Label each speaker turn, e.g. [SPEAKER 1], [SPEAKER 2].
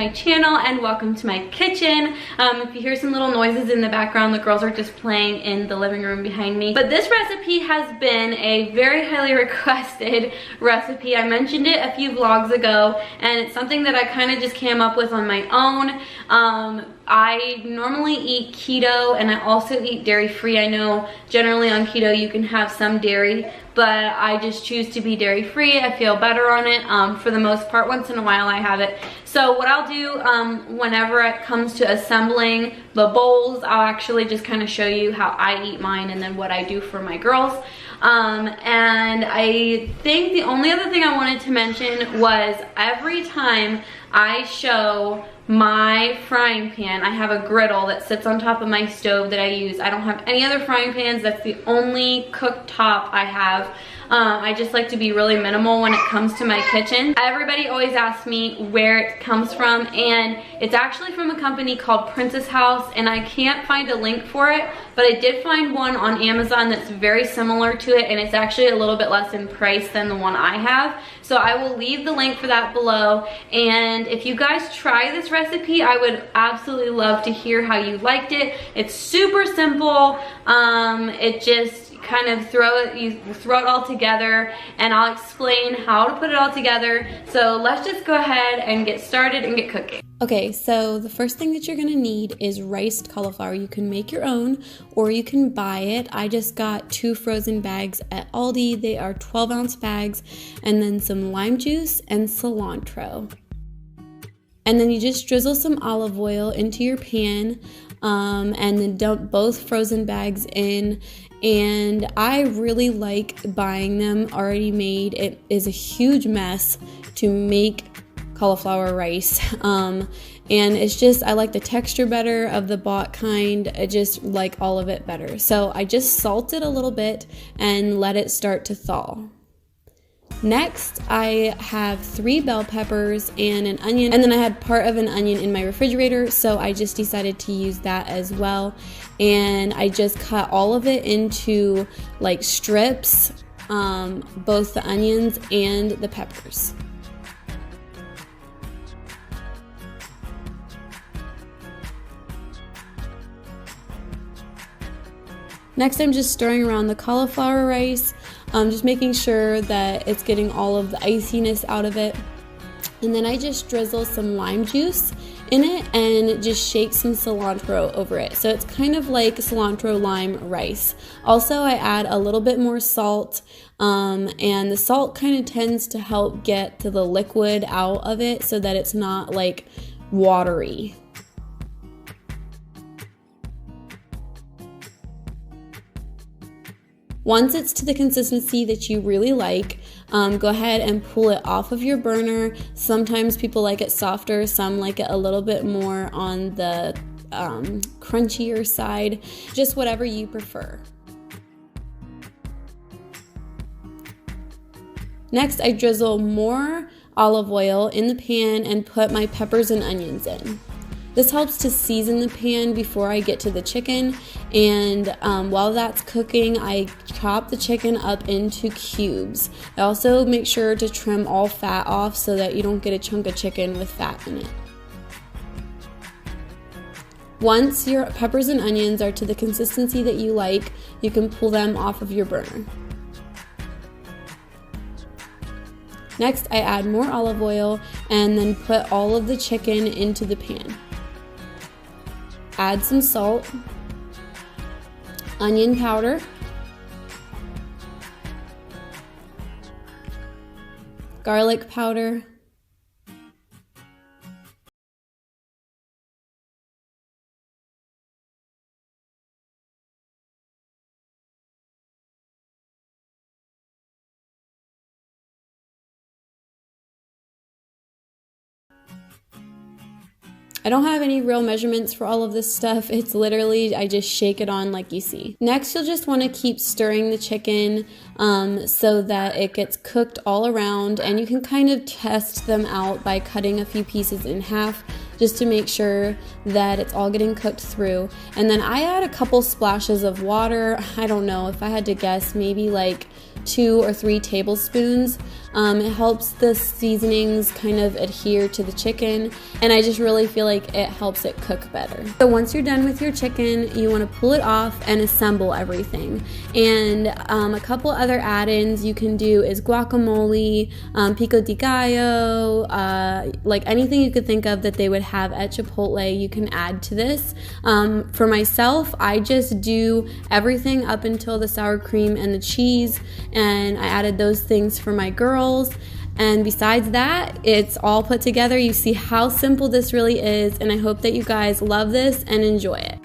[SPEAKER 1] my channel and welcome to my kitchen. If you hear some little noises in the background, the girls are just playing in the living room behind me. But this recipe has been a very highly requested recipe. I mentioned it a few vlogs ago, and it's something that I kind of just came up with on my own. I normally eat keto and I also eat dairy-free. I know generally on keto you can have some dairy, but I just choose to be dairy-free. I feel better on it. For the most part, once in a while I have it. So what I'll do whenever it comes to assembling the bowls, I'll actually just kind of show you how I eat mine and then what I do for my girls. And I think the only other thing I wanted to mention was every time I show my frying pan, I have a griddle that sits on top of my stove that I use. I don't have any other frying pans. That's the only cooktop I have. I just like to be really minimal when it comes to my kitchen. Everybody always asks me where it comes from, and it's actually from a company called Princess House, and I can't find a link for it, but I did find one on Amazon that's very similar to it, and it's actually a little bit less in price than the one I have. So I will leave the link for that below, and if you guys try this recipe, I would absolutely love to hear how you liked it. It's super simple. It just kind of you throw it all together, and I'll explain how to put it all together. So let's just go ahead and get started and get cooking.
[SPEAKER 2] Okay, so the first thing that you're gonna need is riced cauliflower. You can make your own or you can buy it. I just got 2 frozen bags at Aldi. They are 12-ounce bags, and then some lime juice and cilantro. And then you just drizzle some olive oil into your pan, and then dump both frozen bags in. And I really like buying them already made. It is a huge mess to make cauliflower rice, and it's just, I like the texture better of the bought kind. I just like all of it better. So I just salt it a little bit and let it start to thaw. Next, I have 3 bell peppers and an onion, and then I had part of an onion in my refrigerator, so I just decided to use that as well. And I just cut all of it into like strips, both the onions and the peppers. Next, I'm just stirring around the cauliflower rice, just making sure that it's getting all of the iciness out of it. And then I just drizzle some lime juice in it and just shake some cilantro over it. So it's kind of like cilantro lime rice. Also, I add a little bit more salt, and the salt kind of tends to help get to the liquid out of it so that it's not like watery. Once it's to the consistency that you really like, go ahead and pull it off of your burner. Sometimes people like it softer, some like it a little bit more on the crunchier side, just whatever you prefer. Next, I drizzle more olive oil in the pan and put my peppers and onions in. This helps to season the pan before I get to the chicken, and while that's cooking, I chop the chicken up into cubes. I also make sure to trim all fat off so that you don't get a chunk of chicken with fat in it. Once your peppers and onions are to the consistency that you like, you can pull them off of your burner. Next, I add more olive oil and then put all of the chicken into the pan. Add some salt, onion powder, garlic powder, I don't have any real measurements for all of this stuff. It's literally, I just shake it on like you see. Next, you'll just want to keep stirring the chicken so that it gets cooked all around, and you can kind of test them out by cutting a few pieces in half just to make sure that it's all getting cooked through. And then I add a couple splashes of water. I don't know, if I had to guess, maybe like 2 or 3 tablespoons. It helps the seasonings kind of adhere to the chicken, and I just really feel like it helps it cook better. So once you're done with your chicken, you want to pull it off and assemble everything. And a couple other add-ins you can do is guacamole, pico de gallo, like anything you could think of that they would have at Chipotle, you can add to this. For myself, I just do everything up until the sour cream and the cheese, and I added those things for my girls. And besides that, it's all put together. You see how simple this really is, and I hope that you guys love this and enjoy it.